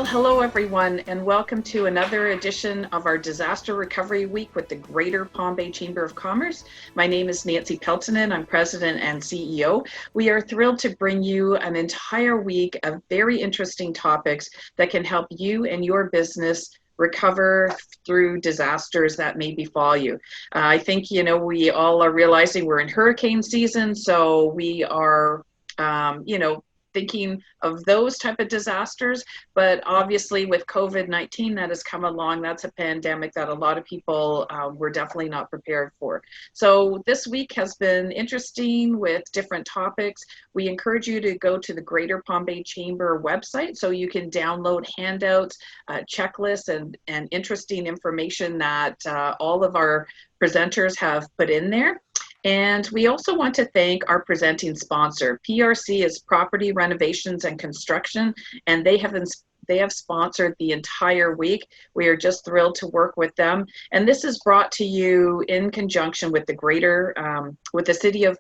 Well, hello everyone, and welcome to another edition of our Disaster Recovery Week with the Greater Palm Bay Chamber of Commerce. My name is Nancy Peltonen. I'm President and CEO. We are thrilled to bring you an entire week of very interesting topics that can help you and your business recover through disasters that may befall you. I think, we all are realizing we're in hurricane season, so we are, thinking of those type of disasters, but obviously with COVID-19 that has come along, that's a pandemic that a lot of people were definitely not prepared for. So this week has been interesting with different topics. We encourage you to go to the Greater Palm Bay Chamber website so you can download handouts, checklists, and interesting information that all of our presenters have put in there. And we also want to thank our presenting sponsor. PRC is Property Renovations and Construction, and they have sponsored the entire week. We are just thrilled to work with them. And this is brought to you in conjunction with with the City of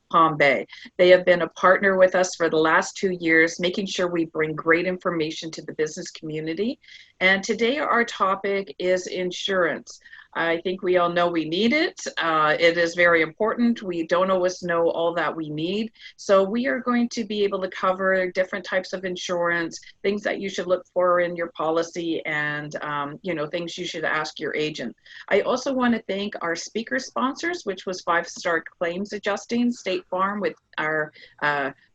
Palm Bay. They have been a partner with us for the last 2 years, making sure we bring great information to the business community. And today our topic is insurance. I think we all know we need it. It is very important. We don't always know all that we need. So we are going to be able to cover different types of insurance, things that you should look for in your policy, and things you should ask your agent. I also want to thank our speaker sponsors, which was 5-Star Claims Adjusting, State Farm, with our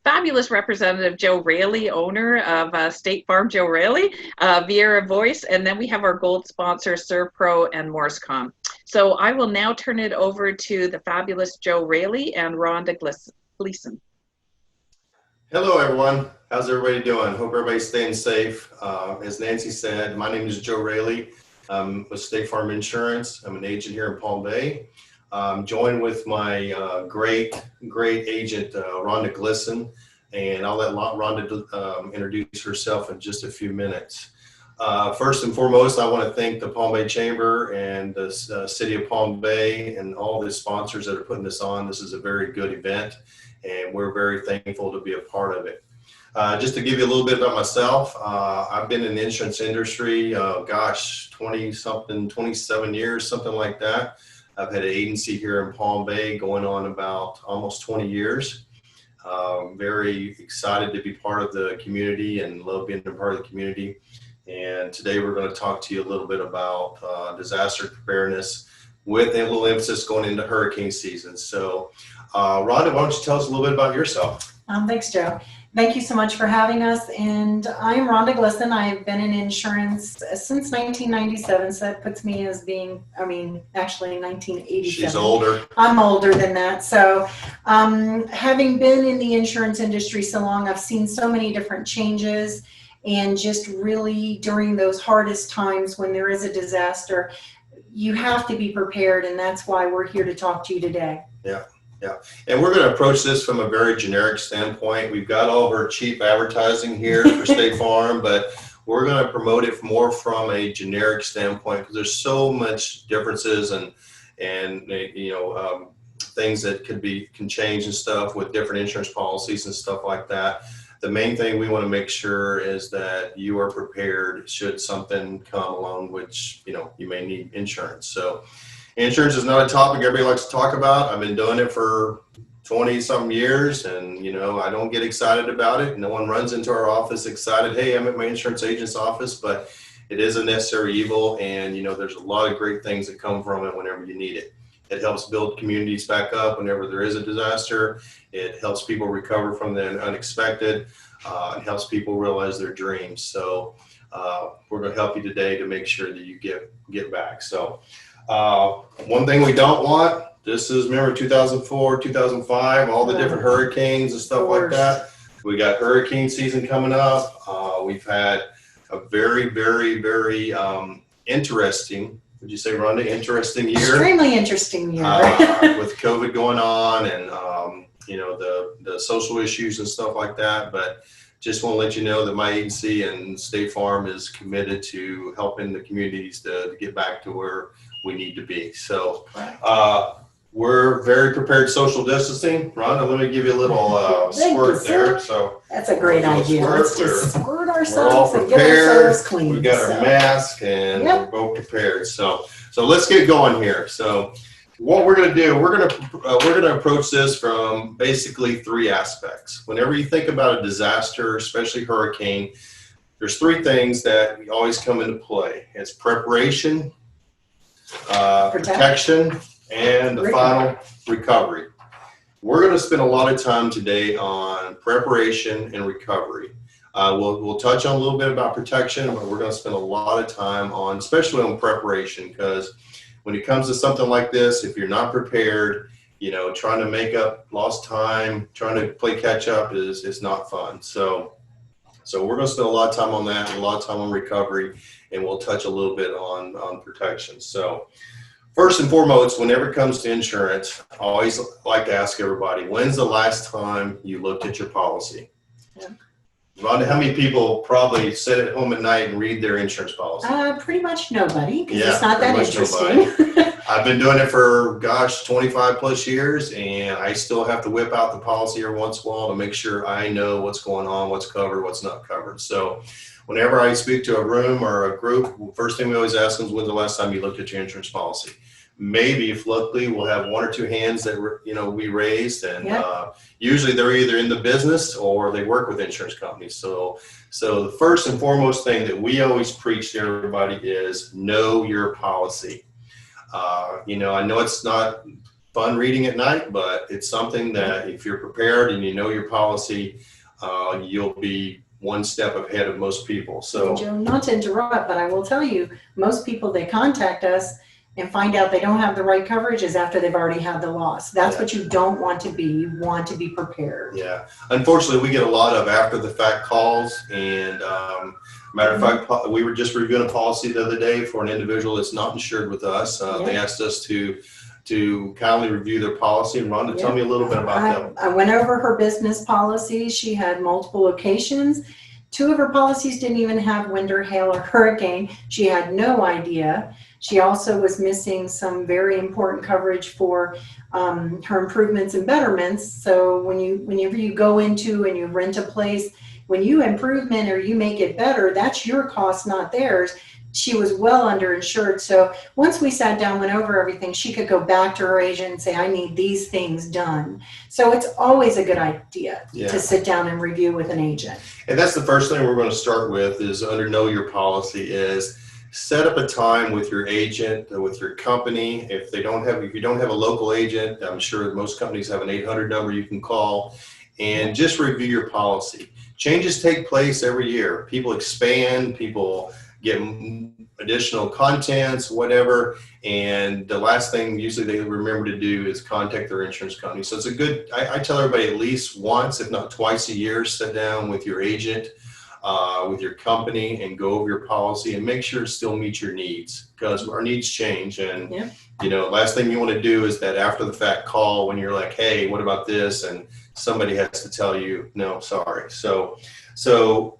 fabulous representative, Joe Raley, owner of State Farm, Joe Raley, via voice. And then we have our gold sponsor, Servpro and Morsecom. So I will now turn it over to the fabulous Joe Raley and Rhonda Glisson. Hello, everyone. How's everybody doing? Hope everybody's staying safe. As Nancy said, my name is Joe Raley. I'm with State Farm Insurance. I'm an agent here in Palm Bay. I'm joined with my great agent, Rhonda Glisson, and I'll let Rhonda introduce herself in just a few minutes. First and foremost, I want to thank the Palm Bay Chamber and the City of Palm Bay and all the sponsors that are putting this on. This is a very good event, and we're very thankful to be a part of it. Just to give you a little bit about myself, I've been in the insurance industry, 27 years, something like that. I've had an agency here in Palm Bay going on about almost 20 years. Very excited to be part of the community and love being a part of the community. And today we're going to talk to you a little bit about disaster preparedness with a little emphasis going into hurricane season. So Rhonda, why don't you tell us a little bit about yourself? Thanks, Joe. Thank you so much for having us. And I'm Rhonda Glisson. I've been in insurance since 1997, so that puts me as being, actually 1987. She's older. I'm older than that. So having been in the insurance industry so long, I've seen so many different changes, and just really during those hardest times when there is a disaster, you have to be prepared, and that's why we're here to talk to you today. Yeah. Yeah, and we're going to approach this from a very generic standpoint. We've got all of our cheap advertising here for State Farm, but we're going to promote it more from a generic standpoint because there's so much differences and things that can change and stuff with different insurance policies and stuff like that. The main thing we want to make sure is that you are prepared should something come along, which you may need insurance. So insurance is not a topic everybody likes to talk about. I've been doing it for 20-something years, and I don't get excited about it. No one runs into our office excited, hey, I'm at my insurance agent's office, but it is a necessary evil, and there's a lot of great things that come from it whenever you need it. It helps build communities back up whenever there is a disaster. It helps people recover from the unexpected. It helps people realize their dreams. So we're going to help you today to make sure that you get back. So one thing we don't want, this is, remember 2004, 2005, all the different hurricanes and stuff like that. We got hurricane season coming up. We've had a very, very, very interesting, would you say, Rhonda, interesting year? Extremely interesting year. With COVID going on and, the social issues and stuff like that. But just want to let you know that my agency and State Farm is committed to helping the communities to get back to where we need to be. So We're very prepared social distancing. Rhonda, let me give you a little squirt there. So that's a great idea. Let's just squirt ourselves and get ourselves clean. We've got our mask and we're both prepared. So let's get going here. So what we're going to do, we're going to approach this from basically three aspects. Whenever you think about a disaster, especially hurricane, there's three things that always come into play. It's preparation, protection, and the final recovery. We're going to spend a lot of time today on preparation and recovery. We'll touch on a little bit about protection, but we're going to spend a lot of time on, especially on preparation, because when it comes to something like this, if you're not prepared, trying to make up lost time, trying to play catch up is not fun. So we're going to spend a lot of time on that, and a lot of time on recovery, and we'll touch a little bit on protection. So first and foremost, whenever it comes to insurance, I always like to ask everybody, when's the last time you looked at your policy? Yeah. Rhonda, how many people probably sit at home at night and read their insurance policy? Pretty much nobody, because it's not that interesting. I've been doing it for, 25 plus years, and I still have to whip out the policy every once in a while to make sure I know what's going on, what's covered, what's not covered. So whenever I speak to a room or a group, first thing we always ask them is, when's the last time you looked at your insurance policy? Maybe, if luckily, we'll have one or two hands that we raised, and usually they're either in the business or they work with insurance companies. So the first and foremost thing that we always preach to everybody is know your policy. I know it's not fun reading at night, but it's something that if you're prepared and you know your policy, you'll be one step ahead of most people. So, Joe, not to interrupt, but I will tell you, most people, they contact us and find out they don't have the right coverage is after they've already had the loss. That's what you don't want to be. You want to be prepared. Yeah. Unfortunately, we get a lot of after the fact calls, and matter of fact, we were just reviewing a policy the other day for an individual that's not insured with us. They asked us to kindly review their policy. And Rhonda, tell me a little bit about that. I went over her business policy. She had multiple locations. 2 of her policies didn't even have wind or hail or hurricane. She had no idea. She also was missing some very important coverage for her improvements and betterments. So whenever you go into and you rent a place, when you improvement or you make it better, that's your cost, not theirs. She was well underinsured. So once we sat down, went over everything, she could go back to her agent and say, I need these things done. So it's always a good idea to sit down and review with an agent. And that's the first thing we're going to start with is under know your policy is set up a time with your agent, with your company. If you don't have a local agent, I'm sure most companies have an 800 number you can call and just review your policy. Changes take place every year. People expand, people get additional contents, whatever. And the last thing usually they remember to do is contact their insurance company. So it's a good, I tell everybody at least once, if not twice a year, sit down with your agent, with your company and go over your policy and make sure it still meets your needs, because our needs change. And, last thing you want to do is that after the fact call when you're like, hey, what about this? And somebody has to tell you, no, sorry. So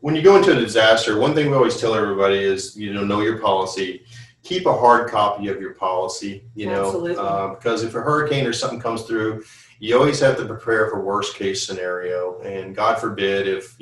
when you go into a disaster, one thing we always tell everybody is, know your policy. Keep a hard copy of your policy, because if a hurricane or something comes through, you always have to prepare for worst case scenario. And God forbid if,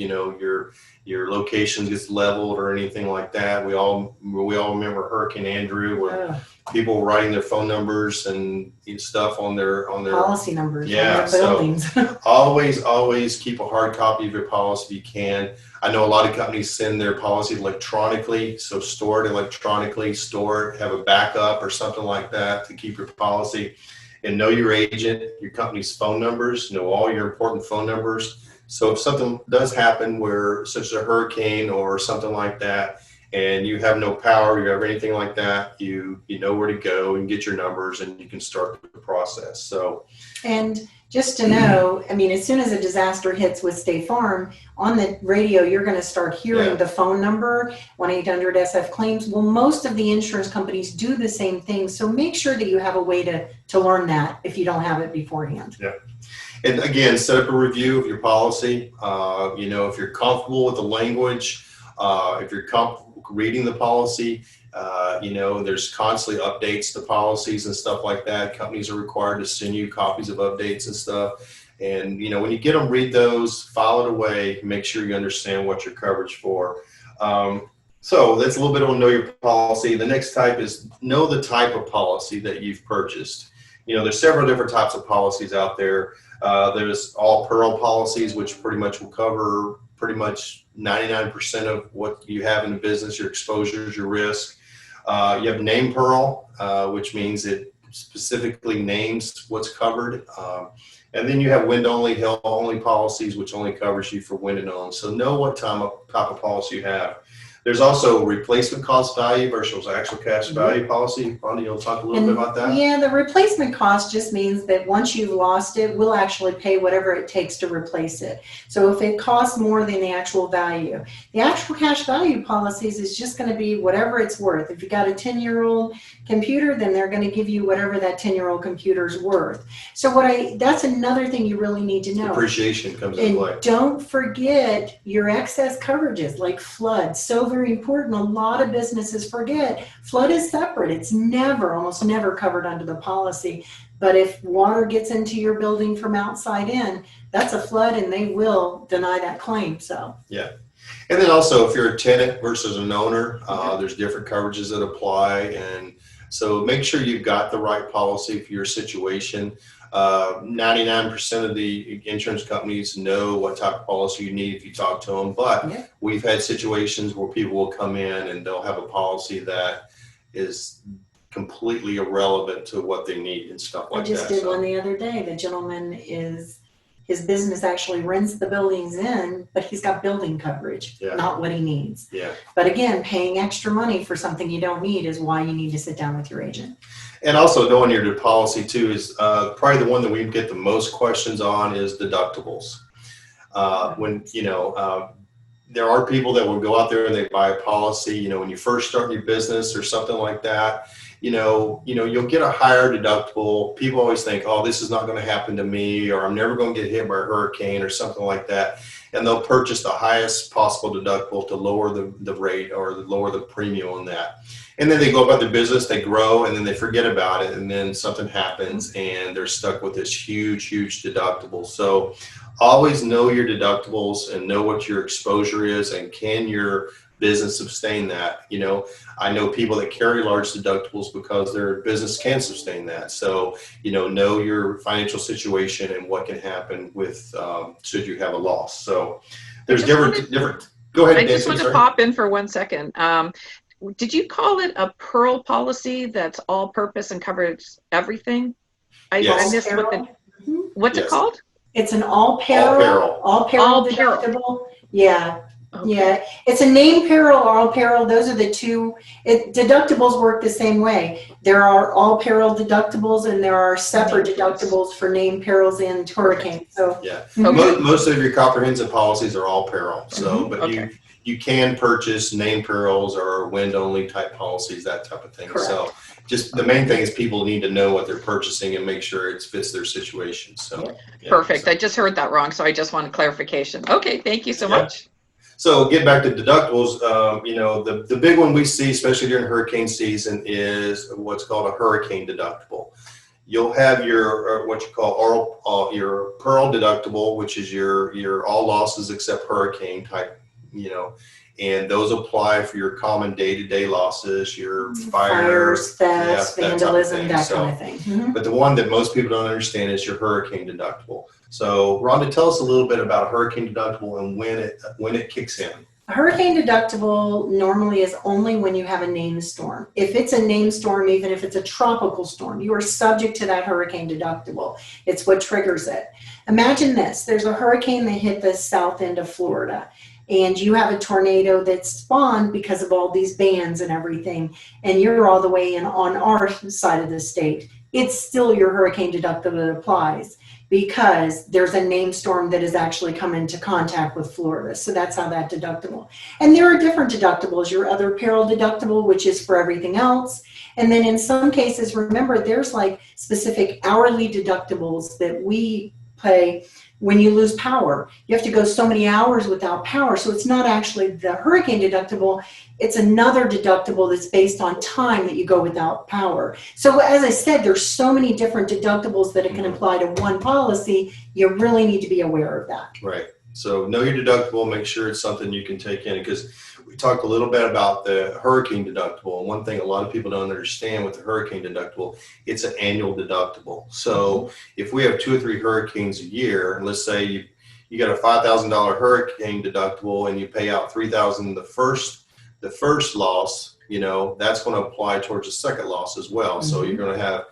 your location gets leveled or anything like that. We all remember Hurricane Andrew, where people were writing their phone numbers and stuff on their policy numbers. Yeah, on their buildings. So always keep a hard copy of your policy if you can. I know a lot of companies send their policy electronically, so store it electronically, have a backup or something like that to keep your policy. And know your agent, your company's phone numbers, know all your important phone numbers. So if something does happen where such as a hurricane or something like that, and you have no power, you have anything like that, you know where to go and get your numbers and you can start the process. So, and just to know, I mean, as soon as a disaster hits with State Farm, on the radio, you're going to start hearing the phone number, 1-800-SF-CLAIMS. Well, most of the insurance companies do the same thing. So make sure that you have a way to learn that if you don't have it beforehand. Yeah. And again, set up a review of your policy. If you're comfortable with the language, if you're comfortable reading the policy. There's constantly updates to policies and stuff like that. Companies are required to send you copies of updates and stuff. And, when you get them, read those, file it away, make sure you understand what your coverage for. So that's a little bit of know your policy. The next type is know the type of policy that you've purchased. There's several different types of policies out there. There's all peril policies, which pretty much will cover pretty much 99% of what you have in the business, your exposures, your risk. You have name peril, which means it specifically names what's covered. And then you have wind only, hail only policies, which only covers you for wind and only. So know what type of policy you have. There's also replacement cost value versus actual cash value policy. Rhonda, you'll talk a little bit about that? Yeah, the replacement cost just means that once you've lost it, we'll actually pay whatever it takes to replace it. So if it costs more than the actual value, the actual cash value policies is just going to be whatever it's worth. If you got a 10-year-old computer, then they're going to give you whatever that 10-year-old computer's worth. So that's another thing you really need to know. Depreciation comes into play. And don't forget your excess coverages like flood. So very important. A lot of businesses forget flood is separate. It's almost never covered under the policy. But if water gets into your building from outside in, that's a flood and they will deny that claim. So yeah. And then also if you're a tenant versus an owner, there's different coverages that apply. And so make sure you've got the right policy for your situation. 99% of the insurance companies know what type of policy you need if you talk to them, but we've had situations where people will come in and they'll have a policy that is completely irrelevant to what they need and stuff like that. I just did one the other day. The gentleman his business actually rents the buildings in, but he's got building coverage, not what he needs. Yeah. But again, paying extra money for something you don't need is why you need to sit down with your agent. And also knowing your policy too is probably the one that we get the most questions on is deductibles. There are people that will go out there and they buy a policy, when you first start your business or something like that, you'll get a higher deductible. People always think, oh, this is not going to happen to me, or I'm never going to get hit by a hurricane or something like that. And they'll purchase the highest possible deductible to lower the rate or lower the premium on that. And then they go about their business, they grow, and then they forget about it. And then something happens and they're stuck with this huge, huge deductible. So always know your deductibles and know what your exposure is and can your business sustain that. I know people that carry large deductibles because their business can sustain that. So, know your financial situation and what can happen with should you have a loss. So there's different. Go ahead. I just want to pop in for 1 second. Did you call it a pearl policy that's all purpose and covers everything? I missed what's it called? It's an all peril deductible. Yeah. Okay. Yeah, it's a name peril or all peril. Those are the two. Deductibles work the same way. There are all peril deductibles and there are separate deductibles for name perils and hurricanes. So most of your comprehensive policies are all peril. So, but you can purchase name perils or wind only type policies, that type of thing. Correct. So just the main thing is people need to know what they're purchasing and make sure it fits their situation. So perfect. I just heard that wrong, so I just wanted clarification. Okay, thank you so much. So get back to deductibles, the big one we see, especially during hurricane season, is what's called a hurricane deductible. You'll have your what you call your pearl deductible, which is your all losses except hurricane type, and those apply for your common day-to-day losses, your fires, thefts, vandalism, that kind of thing. Mm-hmm. But the one that most people don't understand is your hurricane deductible. So Rhonda, tell us a little bit about a hurricane deductible and when it kicks in. A hurricane deductible normally is only when you have a named storm. If it's a named storm, even if it's a tropical storm, you are subject to that hurricane deductible. It's what triggers it. Imagine this. There's a hurricane that hit the south end of Florida, and you have a tornado that spawned because of all these bands and everything, and you're all the way in on our side of the state. It's still your hurricane deductible that applies, because there's a named storm that has actually come into contact with Florida. So that's how that deductible. And there are different deductibles. Your other peril deductible, which is for everything else. And then in some cases, remember, there's like specific hourly deductibles that we pay when you lose power. You have to go so many hours without power. So it's not actually the hurricane deductible. It's another deductible that's based on time that you go without power. So as I said, there's so many different deductibles that it can apply to one policy. You really need to be aware of that. Right. So know your deductible, make sure it's something you can take in, because we talked a little bit about the hurricane deductible. And one thing a lot of people don't understand with the hurricane deductible, it's an annual deductible. So if we have 2 or 3 hurricanes a year, and let's say you got a $5,000 hurricane deductible and you pay out $3,000 the first loss, that's going to apply towards the second loss as well. So you're going to have,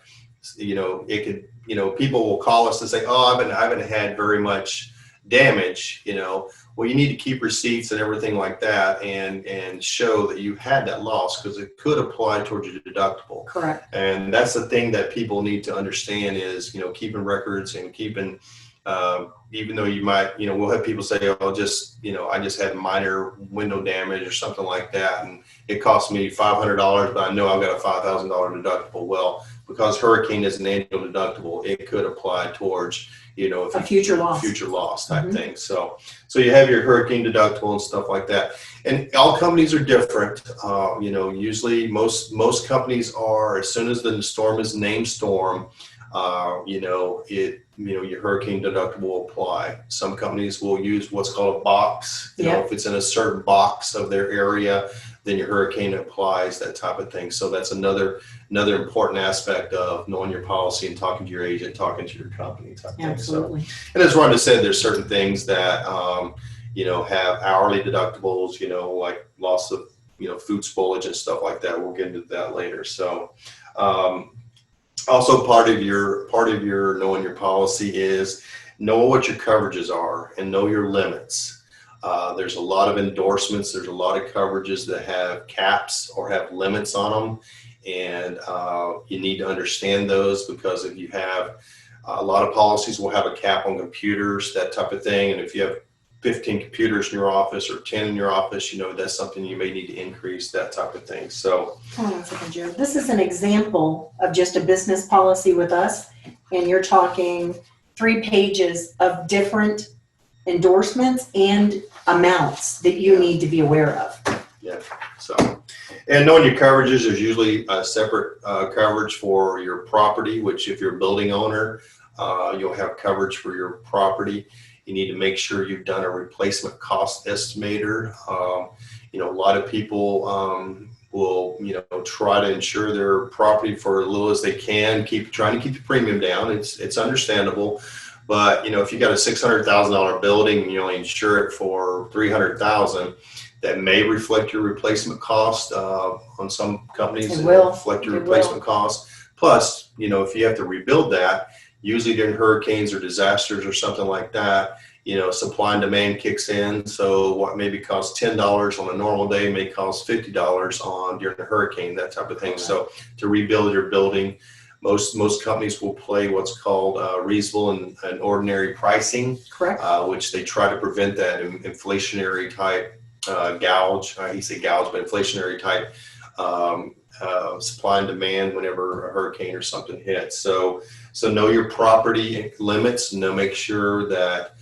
it could, people will call us and say, oh, I haven't had very much damage, well, you need to keep receipts and everything like that and show that you had that loss, because it could apply towards your deductible. Correct. And that's the thing that people need to understand is, keeping records and keeping, even though you might, we'll have people say, oh, I just had minor window damage or something like that, and it cost me $500, but I know I've got a $5,000 deductible. Well, because hurricane is an annual deductible, it could apply towards, a future loss type thing. So you have your hurricane deductible and stuff like that. And all companies are different. Usually most companies are, as soon as the storm is named storm, your hurricane deductible will apply. Some companies will use what's called a box. If it's in a certain box of their area, then your hurricane applies, that type of thing. So that's another important aspect of knowing your policy and talking to your agent, talking to your company type Absolutely. thing. So, and as Rhonda said, there's certain things that, have hourly deductibles, like loss of, food spoilage and stuff like that. We'll get into that later. So, also part of your knowing your policy is know what your coverages are and know your limits. There's a lot of endorsements. There's a lot of coverages that have caps or have limits on them. And you need to understand those, because if you have a lot of policies will have a cap on computers, that type of thing. And if you have 15 computers in your office or 10 in your office, that's something you may need to increase, that type of thing. So, hold on a second, Joe. This is an example of just a business policy with us, and you're talking 3 pages of different endorsements and amounts that you need to be aware of. Yeah. So, and knowing your coverages, there's usually a separate coverage for your property, which if you're a building owner, you'll have coverage for your property. You need to make sure you've done a replacement cost estimator. A lot of people will, try to insure their property for as little as they can, trying to keep the premium down. It's understandable. But, if you got a $600,000 building and you only insure it for $300,000, that may reflect your replacement cost. On some companies, it will reflect your replacement cost. Plus, if you have to rebuild that, usually during hurricanes or disasters or something like that, supply and demand kicks in. So what maybe costs $10 on a normal day may cost $50 during a hurricane, that type of thing. Right. So to rebuild your building, most companies will play what's called reasonable and ordinary pricing. Correct. Which they try to prevent that inflationary type gouge. I say gouge, but inflationary type supply and demand whenever a hurricane or something hits. So know your property limits. Make sure that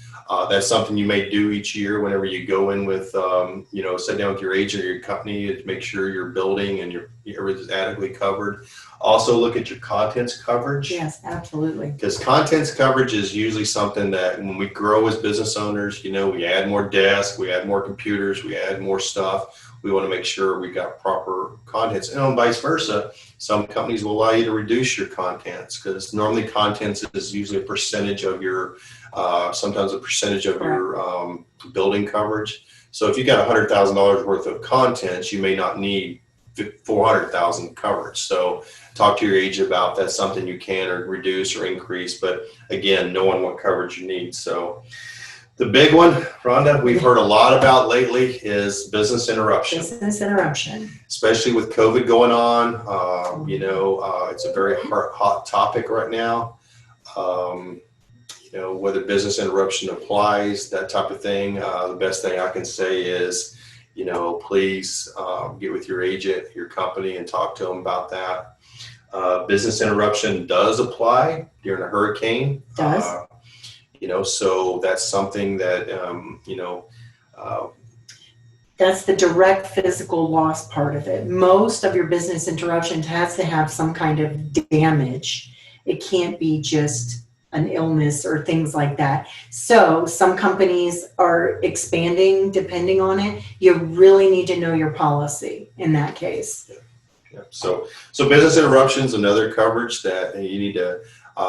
that's something you may do each year whenever you go in with, sit down with your agent or your company to make sure your building and everything's adequately covered. Also look at your contents coverage. Yes, absolutely. Because contents coverage is usually something that when we grow as business owners, we add more desks, we add more computers, we add more stuff. We want to make sure we got proper contents, and vice versa. Some companies will allow you to reduce your contents, because normally contents is usually a percentage of your, sometimes a percentage of your building coverage. So if you got $100,000 worth of contents, you may not need 400,000 coverage. So talk to your agent about that's something you can or reduce or increase. But again, knowing what coverage you need. So the big one, Rhonda, we've heard a lot about lately is business interruption. Business interruption. Especially with COVID going on. It's a very hot topic right now. Whether business interruption applies, that type of thing. The best thing I can say is, please get with your agent, your company, and talk to them about that. Business interruption does apply during a hurricane. Does? So that's something that, That's the direct physical loss part of it. Most of your business interruptions has to have some kind of damage. It can't be just an illness or things like that. So some companies are expanding depending on it. You really need to know your policy in that case. yeah. So business interruptions, another coverage that you need to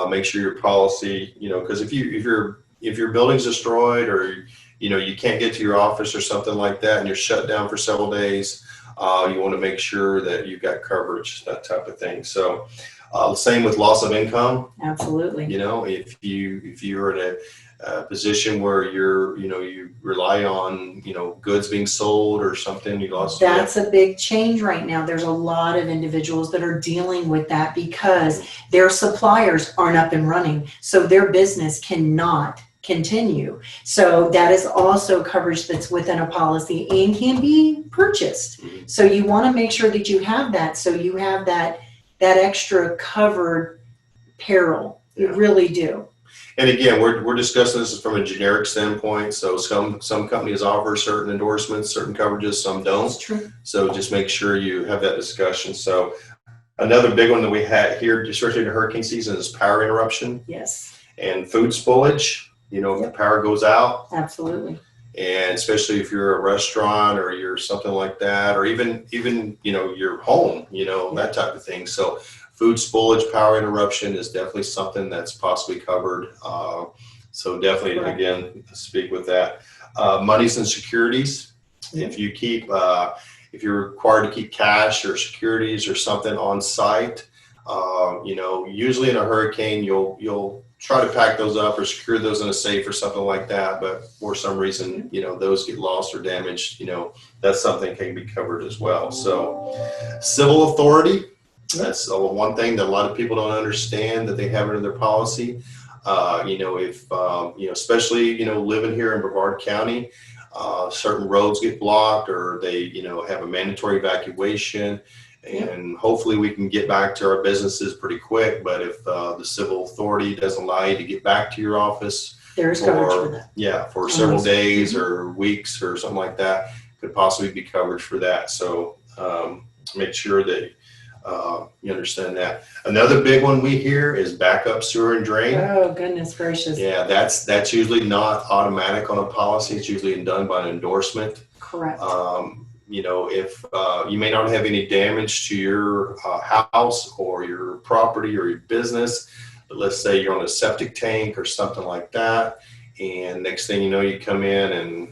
make sure your policy, because if your building's destroyed, or you can't get to your office or something like that, and you're shut down for several days, you want to make sure that you've got coverage, that type of thing. So same with loss of income. Absolutely. If you're in a position where you rely on goods being sold or something, you lost. That's a big change right now. There's a lot of individuals that are dealing with that because their suppliers aren't up and running, so their business cannot continue. So that is also coverage that's within a policy and can be purchased. So you want to make sure that you have that, so you have that extra covered peril. You really do. And again, we're discussing this from a generic standpoint. So some companies offer certain endorsements, certain coverages, some don't. That's true. So just make sure you have that discussion. So another big one that we had here, especially in the hurricane season, is power interruption. Yes. And food spoilage. If the power goes out. Absolutely. And especially if you're a restaurant or you're something like that, or even your home, that type of thing. So food spoilage, power interruption is definitely something that's possibly covered. So definitely, again, speak with that. Monies and securities. If you if you're required to keep cash or securities or something on site, usually in a hurricane, you'll try to pack those up or secure those in a safe or something like that. But for some reason, those get lost or damaged, that's something can be covered as well. So civil authority, that's one thing that a lot of people don't understand that they have in their policy. Especially, living here in Brevard County, certain roads get blocked or they, have a mandatory evacuation. And hopefully we can get back to our businesses pretty quick. But if the civil authority doesn't allow you to get back to your office, there's coverage for that. Yeah, for several days or weeks or something like that, could possibly be coverage for that. So make sure that you understand that. Another big one we hear is backup sewer and drain. Oh, goodness gracious. Yeah, that's usually not automatic on a policy. It's usually done by an endorsement. Correct. If you may not have any damage to your house or your property or your business, but let's say you're on a septic tank or something like that, and next thing you know, you come in and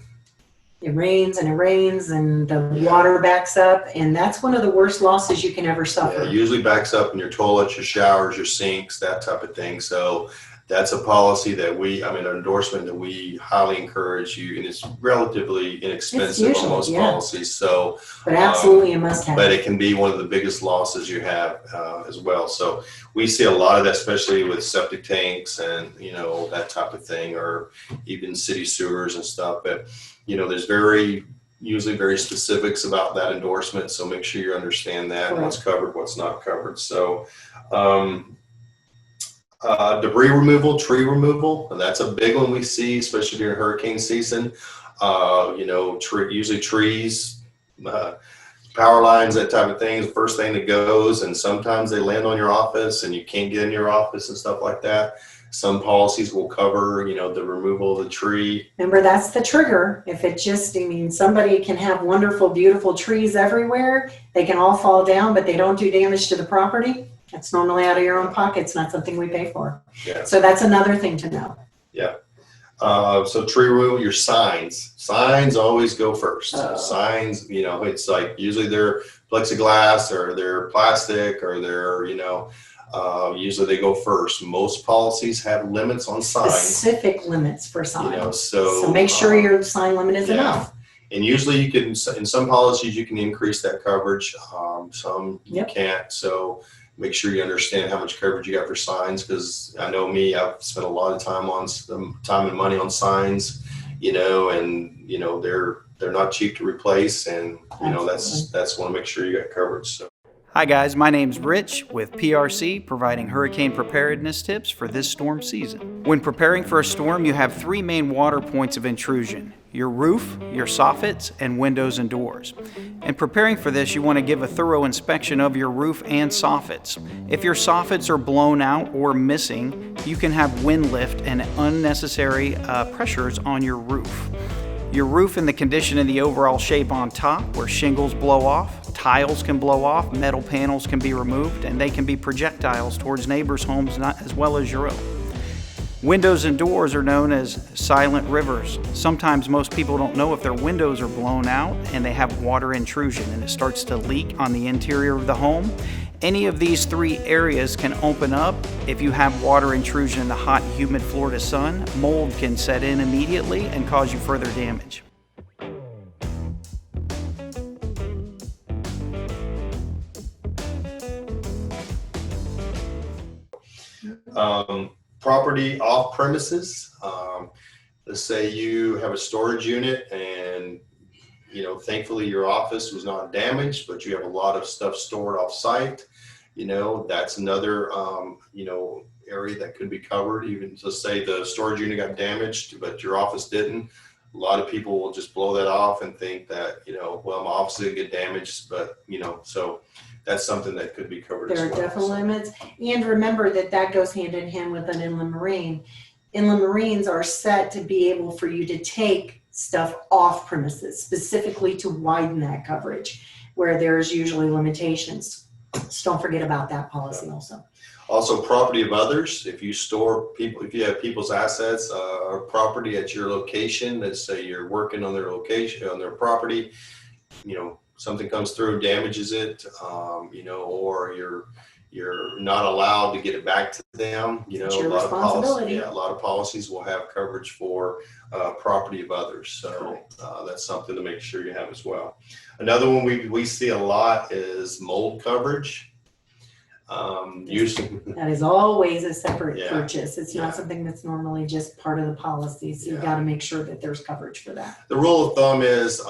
it rains and the water backs up, and that's one of the worst losses you can ever suffer. Yeah, it usually backs up in your toilets, your showers, your sinks, that type of thing. So that's a policy that an endorsement that we highly encourage you, and it's relatively inexpensive on most policies. So, but absolutely a must have. But it can be one of the biggest losses you have as well. So we see a lot of that, especially with septic tanks and that type of thing, or even city sewers and stuff. But there's usually very specifics about that endorsement. So make sure you understand that and what's covered, what's not covered. So. Debris removal, tree removal, and that's a big one we see, especially during hurricane season. Usually trees, power lines, that type of thing is the first thing that goes, and sometimes they land on your office and you can't get in your office and stuff like that. Some policies will cover, the removal of the tree. Remember, that's the trigger. If somebody can have wonderful, beautiful trees everywhere. They can all fall down, but they don't do damage to the property. That's normally out of your own pocket. It's not something we pay for. Yeah. So that's another thing to know. Yeah. So tree removal, your signs. Signs always go first. Signs, it's like usually they're plexiglass or they're plastic or they're, usually they go first. Most policies have limits on signs. Specific limits for signs. So make sure your sign limit is enough. And usually you can, in some policies, you can increase that coverage. Some you can't. So make sure you understand how much coverage you got for signs, because I know me, I've spent a lot of time and money on signs, and they're not cheap to replace, and that's want to make sure you got coverage. So. Hi guys, my name's Rich with PRC, providing hurricane preparedness tips for this storm season. When preparing for a storm, you have three main water points of intrusion: your roof, your soffits, and windows and doors. In preparing for this, you want to give a thorough inspection of your roof and soffits. If your soffits are blown out or missing, you can have wind lift and unnecessary pressures on your roof. Your roof and the condition and the overall shape on top, where shingles blow off, tiles can blow off, metal panels can be removed, and they can be projectiles towards neighbors' homes as well as your own. Windows and doors are known as silent rivers. Sometimes most people don't know if their windows are blown out and they have water intrusion and it starts to leak on the interior of the home. Any of these three areas can open up. If you have water intrusion in the hot, humid Florida sun, mold can set in immediately and cause you further damage. Property off premises. Let's say you have a storage unit and, thankfully your office was not damaged, but you have a lot of stuff stored off site. That's another, area that could be covered. Even let's say the storage unit got damaged, but your office didn't. A lot of people will just blow that off and think that, well, my office didn't get damaged, but, so that's something that could be covered as well. There are definite limits. And remember that goes hand in hand with an inland marine. Inland marines are set to be able for you to take stuff off premises, specifically to widen that coverage, where there's usually limitations. So don't forget about that policy also. Also, property of others. If you have people's assets or property at your location, let's say you're working on their location, on their property, something comes through, damages it, or you're not allowed to get it back to them. It's your responsibility. A lot of policies will have coverage for property of others. So that's something to make sure you have as well. Another one we see a lot is mold coverage. Usually that is always a separate purchase. It's not something that's normally just part of the policy. So you got to make sure that there's coverage for that. The rule of thumb is,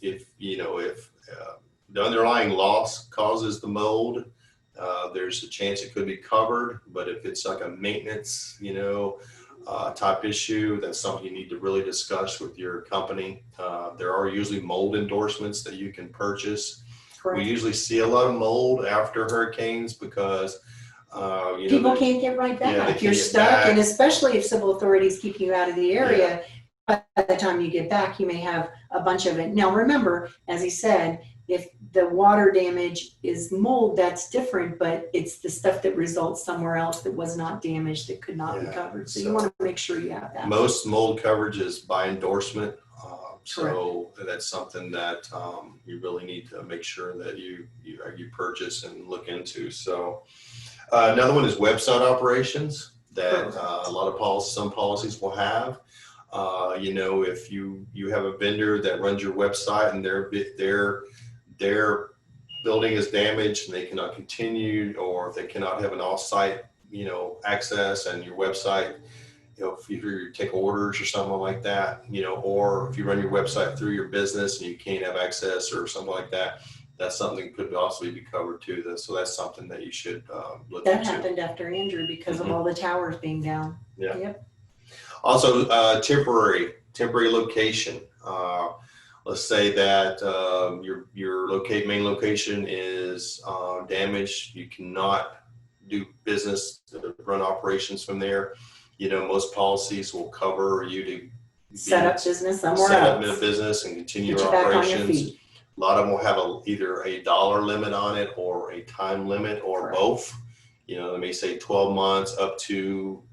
if the underlying loss causes the mold, there's a chance it could be covered. But if it's like a maintenance, type issue, that's something you need to really discuss with your company. There are usually mold endorsements that you can purchase. Correct. We usually see a lot of mold after hurricanes because people can't get right back. You're stuck, and especially if civil authorities keep you out of the area, by the time you get back, you may have a bunch of it. Now, remember, as he said, if the water damage is mold, that's different, but it's the stuff that results somewhere else that was not damaged that could not be covered. So you want to make sure you have that. Most mold coverage is by endorsement. So that's something that you really need to make sure that you purchase and look into. So another one is website operations that a lot of some policies will have. If you have a vendor that runs your website and their building is damaged and they cannot continue, or if they cannot have an off-site access, and your website, if you take orders or something like that, or if you run your website through your business and you can't have access or something like that, that's something that could also be covered too. So that's something that you should look into. That happened after Andrew because of all the towers being down. Yeah. Yep. Also, temporary location. Let's say that your main location is damaged. You cannot do business, run operations from there. Most policies will cover you to set up business somewhere else. Set up a business and continue your operations. A lot of them will have either a dollar limit on it or a time limit or both. They may say 12 months up to,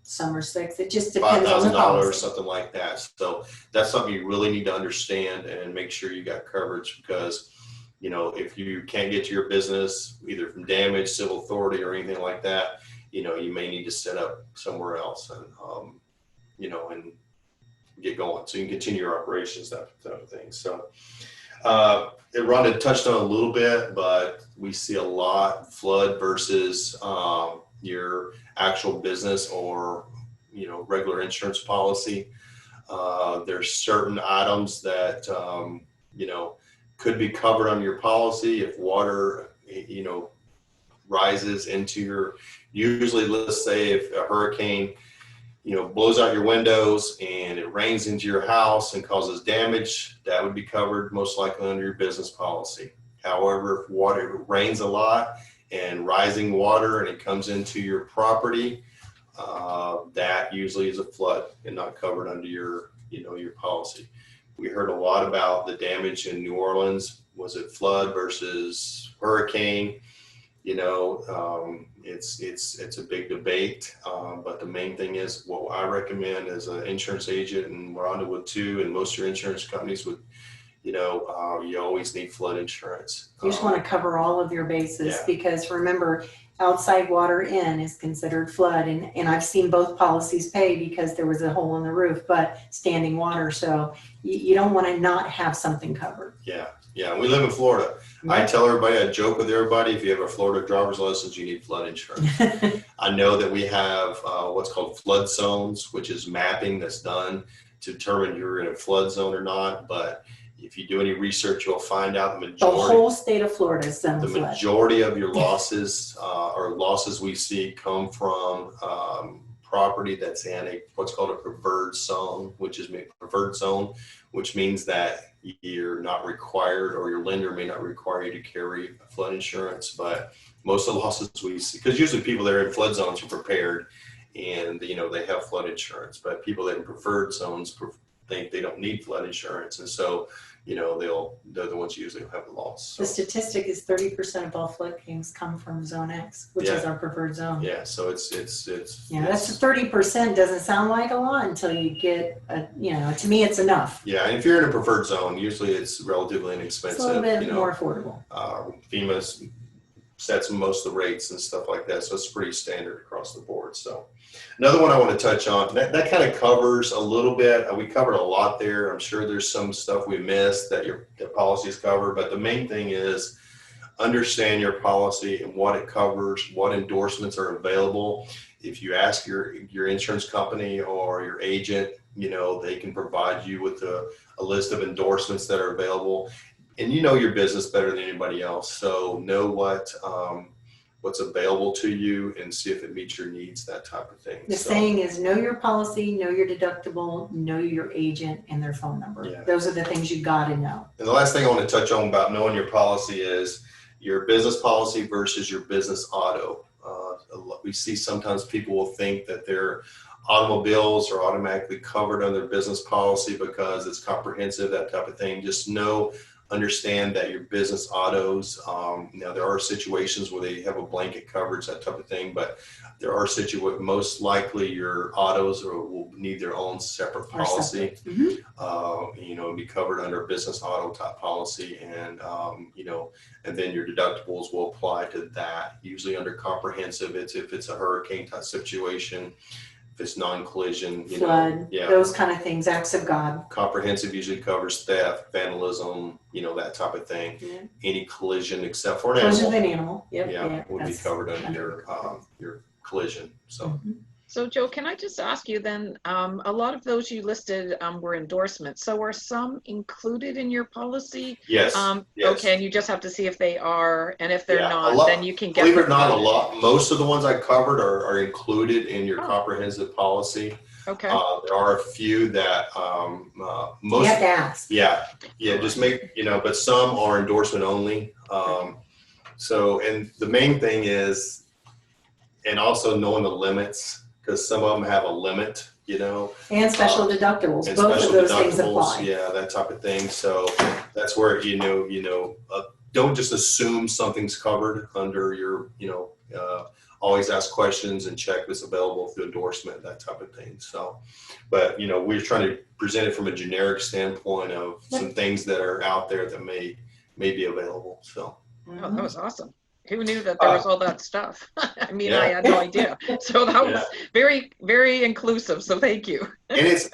some are 6. It just depends on the policy. $5,000, something like that. So that's something you really need to understand and make sure you got coverage, because if you can't get to your business either from damage, civil authority, or anything like that, you may need to set up somewhere else and and get going so you can continue your operations, that type of thing. So Rhonda touched on a little bit, but we see a lot flood versus your actual business or regular insurance policy. There's certain items that could be covered under your policy if water, rises into your, usually let's say if a hurricane, blows out your windows and it rains into your house and causes damage, that would be covered most likely under your business policy. However, if water rains a lot and rising water and it comes into your property, that usually is a flood and not covered under your policy. We heard a lot about the damage in New Orleans. Was it flood versus hurricane? It's a big debate, but the main thing is what I recommend as an insurance agent, and Rhonda would too, and most of your insurance companies would, you always need flood insurance. You just want to cover all of your bases, because remember, outside water in is considered flood, and I've seen both policies pay because there was a hole in the roof, but standing water, so you don't want to not have something covered. Yeah, we live in Florida. I tell everybody, I joke with everybody, if you have a Florida driver's license, you need flood insurance. I know that we have what's called flood zones, which is mapping that's done to determine you're in a flood zone or not. But if you do any research, you'll find out the whole state of Florida is zone flood. Majority of your losses or losses we see come from property that's in what's called a preferred zone, which means that you're not required, or your lender may not require you to carry flood insurance. But most of the losses we see, because usually people that are in flood zones are prepared and they have flood insurance, but people that are in preferred zones think they don't need flood insurance, and so they're the ones usually have the loss. So. The statistic is 30% of all flood claims come from Zone X, which is our preferred zone. Yeah, so it's that's 30%. Doesn't sound like a lot until you get to me it's enough. Yeah, and if you're in a preferred zone, usually it's relatively inexpensive. It's a little bit more affordable. FEMA sets most of the rates and stuff like that, so it's pretty standard across the board. So another one I want to touch on, that kind of covers a little bit. We covered a lot there. I'm sure there's some stuff we missed that your policies cover, but the main thing is understand your policy and what it covers, what endorsements are available. If you ask your insurance company or your agent, they can provide you with a list of endorsements that are available. And your business better than anybody else, so know what's available to you and see if it meets your needs, that type of thing. The saying is know your policy, know your deductible, know your agent and their phone number. Yeah. Those are the things you got to know. And the last thing I want to touch on about knowing your policy is your business policy versus your business auto. We see sometimes people will think that their automobiles are automatically covered under their business policy because it's comprehensive, that type of thing. Just understand that your business autos, there are situations where they have a blanket coverage, that type of thing, but there are situations, most likely your autos will need their own separate policy, be covered under a business auto type policy, and and then your deductibles will apply to that, usually under comprehensive. If it's a hurricane type situation, if it's non-collision, flood, those kind of things, acts of God. Comprehensive usually covers theft, vandalism, that type of thing. Yeah. Any collision except for an animal. Collision of an animal. Yep. Would be covered under your collision. So. Mm-hmm. So Joe, can I just ask you then, a lot of those you listed were endorsements. So are some included in your policy? Yes. Yes. Okay, and you just have to see if they are, and if they're not, then you can get Believe it or not, a lot. Most of the ones I covered are included in your comprehensive policy. Okay. There are a few that most. You have to ask. Yeah. Just make but some are endorsement only. So, and the main thing is, and also knowing the limits, because some of them have a limit, and special deductibles. And both special of those deductibles, things apply. Yeah, that type of thing. So that's where don't just assume something's covered under your always ask questions and check if it's available through endorsement, that type of thing. So, but we're trying to present it from a generic standpoint of some things that are out there that may be available. So that was awesome. Who knew that there was all that stuff? I mean, I had no idea. So that was very, very inclusive. So thank you. And as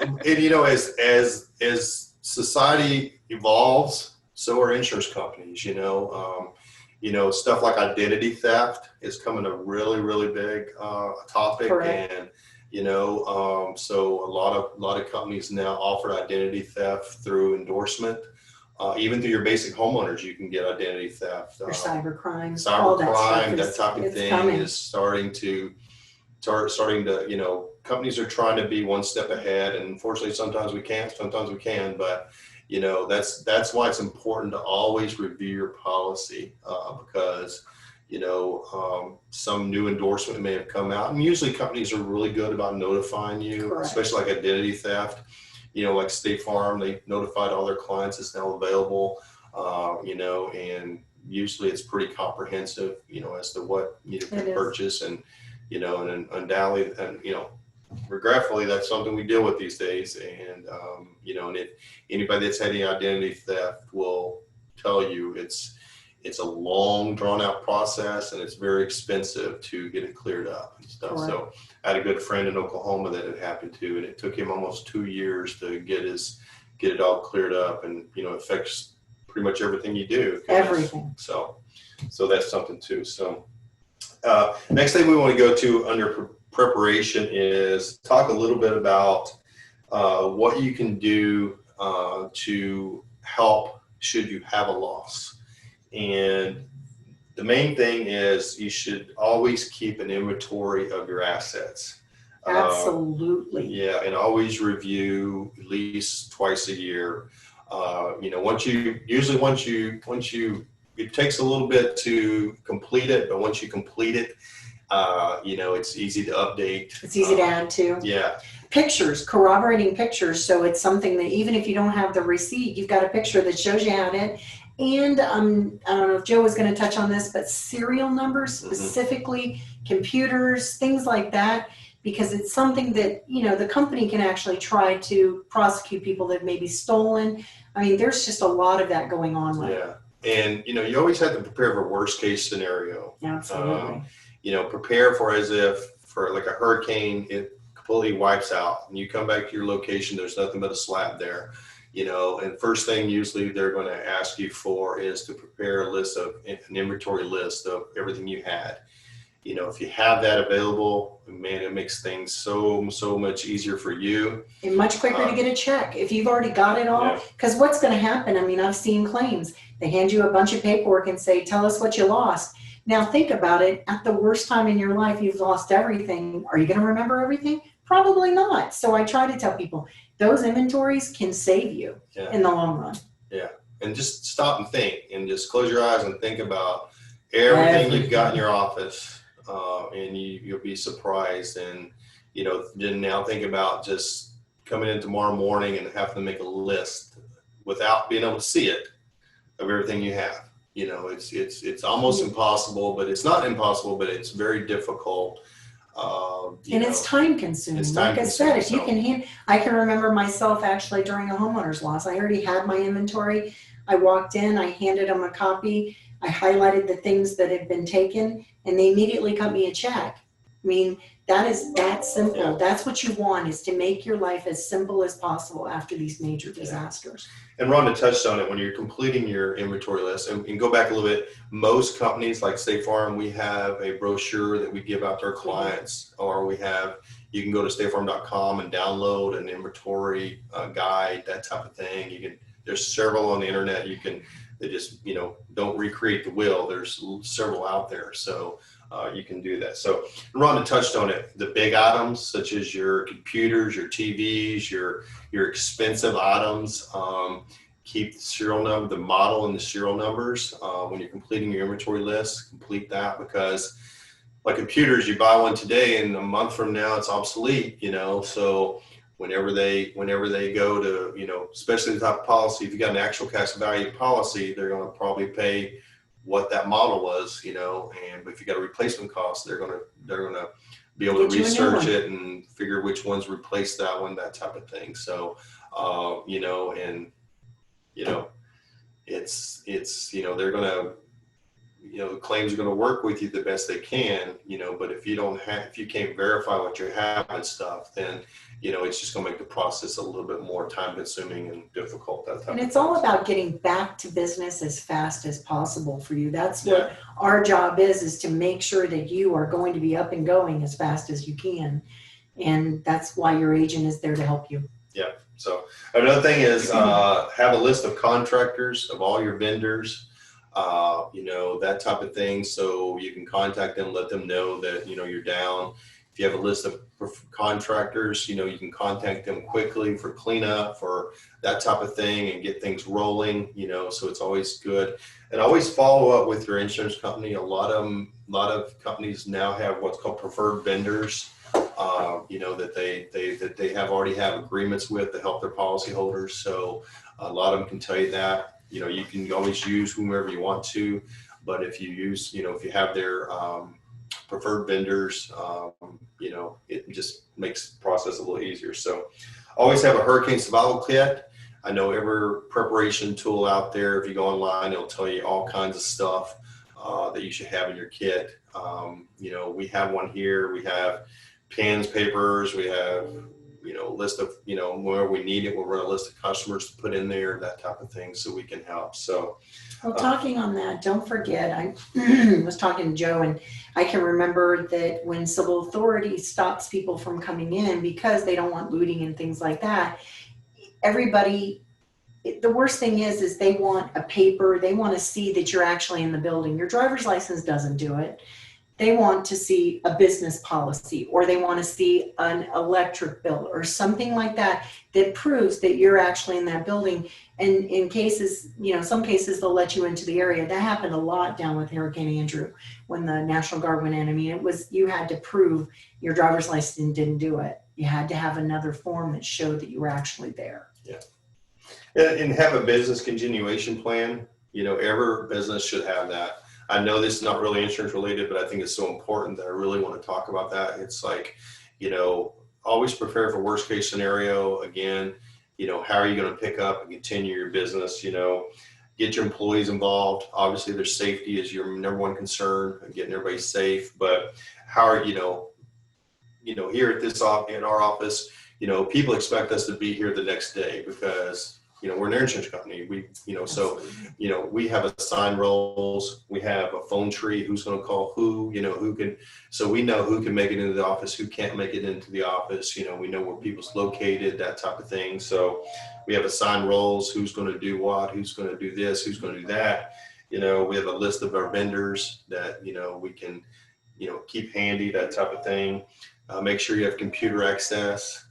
society evolves, so are insurance companies. Stuff like identity theft is coming a really, really big topic. Correct. And so a lot of companies now offer identity theft through endorsement. Even through your basic homeowners, you can get identity theft. Or cyber crimes, all that Cybercrime, stuff that type of thing coming. is starting to, companies are trying to be one step ahead, and unfortunately, sometimes we can't, sometimes we can, but that's why it's important to always review your policy, because some new endorsement may have come out, and usually companies are really good about notifying you. Correct. Especially like identity theft. Like State Farm, they notified all their clients it's now available, and usually it's pretty comprehensive, as to what you can purchase, and and undoubtedly, and regretfully, that's something we deal with these days, and and if anybody that's had any identity theft will tell you it's a long, drawn out process, and it's very expensive to get it cleared up and stuff. Correct. So I had a good friend in Oklahoma that it happened to, and it took him almost 2 years to get it all cleared up, and it affects pretty much everything you do. Everything. So that's something too. So next thing we want to go to under preparation is talk a little bit about what you can do to help should you have a loss. And the main thing is you should always keep an inventory of your assets. Absolutely. Yeah, and always review at least twice a year. Once you, it takes a little bit to complete it, but once you complete it, it's easy to update. It's easy to add to. Yeah. Pictures, corroborating pictures. So it's something that even if you don't have the receipt, you've got a picture that shows you had it. And I don't know if Joe was going to touch on this, but serial numbers, specifically computers, things like that, because it's something that, the company can actually try to prosecute people that may be stolen. I mean, there's just a lot of that going on right now. Yeah. And, you always have to prepare for worst case scenario. Absolutely. Prepare for as if for like a hurricane, it completely wipes out and you come back to your location, there's nothing but a slab there. And first thing usually they're going to ask you for is to prepare an inventory list of everything you had. If you have that available, man, it makes things so much easier for you. And much quicker to get a check if you've already got it all. Because what's going to happen, I've seen claims. They hand you a bunch of paperwork and say, tell us what you lost. Now think about it. At the worst time in your life, you've lost everything. Are you going to remember everything? Probably not. So I try to tell people, those inventories can save you in the long run. Yeah. And just stop and think and just close your eyes and think about everything you've got in your office. And you'll be surprised. And, then now think about just coming in tomorrow morning and having to make a list without being able to see it of everything you have. It's almost impossible, but it's not impossible, but it's very difficult. It's time consuming. Like I said, if you can I can remember myself actually during a homeowner's loss. I already had my inventory. I walked in, I handed them a copy. I highlighted the things that had been taken, and they immediately cut me a check. That is that simple. Yeah. That's what you want, is to make your life as simple as possible after these major disasters. And Rhonda touched on it when you're completing your inventory list. And go back a little bit. Most companies like State Farm, we have a brochure that we give out to our clients, or you can go to statefarm.com and download an inventory guide, that type of thing. There's several on the internet. They just, don't recreate the wheel. There's several out there. So you can do that. So Rhonda touched on it. The big items, such as your computers, your TVs, your expensive items, keep the serial number, the model and the serial numbers. When you're completing your inventory list, complete that, because like computers, you buy one today and a month from now it's obsolete, so whenever they go to, especially the type of policy, if you got an actual cash value policy, they're going to probably pay what that model was, but if you got a replacement cost, they're going to be able to research it and figure which ones replace that one, that type of thing. So, it's they're going to, the claims are going to work with you the best they can, but if you can't verify what you have and stuff, then, it's just going to make the process a little bit more time consuming and difficult. And it's all about getting back to business as fast as possible for you. That's what our job is to make sure that you are going to be up and going as fast as you can. And that's why your agent is there to help you. Yeah. So another thing is have a list of contractors, of all your vendors, that type of thing. So you can contact them, let them know that, you're down. If you have a list of contractors, you can contact them quickly for cleanup, for that type of thing, and get things rolling, so it's always good. And always follow up with your insurance company. A lot of companies now have what's called preferred vendors, that they already have agreements with to help their policyholders. So a lot of them can tell you that. You can always use whomever you want to, but if you use, if you have their preferred vendors, it just makes the process a little easier. So always have a hurricane survival kit. I know every preparation tool out there, if you go online, it'll tell you all kinds of stuff that you should have in your kit. We have one here. We have pens, papers, we have, list of, where we need it, we'll run a list of customers to put in there, that type of thing, so we can help. So, well, talking on that, don't forget, I was talking to Joe, and I can remember that when civil authority stops people from coming in because they don't want looting and things like that, everybody, the worst thing is they want a paper, they want to see that you're actually in the building. Your driver's license doesn't do it. They want to see a business policy, or they want to see an electric bill or something like that that proves that you're actually in that building. And in cases, some cases they'll let you into the area. That happened a lot down with Hurricane Andrew when the National Guard went in. I mean, you had to prove your driver's license didn't do it. You had to have another form that showed that you were actually there. Yeah. And have a business continuation plan. Every business should have that. I know this is not really insurance related, but I think it's so important that I really want to talk about that. It's like, always prepare for worst case scenario. Again, how are you going to pick up and continue your business? Get your employees involved. Obviously, their safety is your number one concern, and getting everybody safe. But how are here at this in our office, people expect us to be here the next day because we're an insurance company. We have assigned roles. We have a phone tree. Who's going to call who? Who can? So we know who can make it into the office, who can't make it into the office. We know where people's located, that type of thing. So we have assigned roles. Who's going to do what? Who's going to do this? Who's going to do that? We have a list of our vendors that we can keep handy, that type of thing. Make sure you have computer access.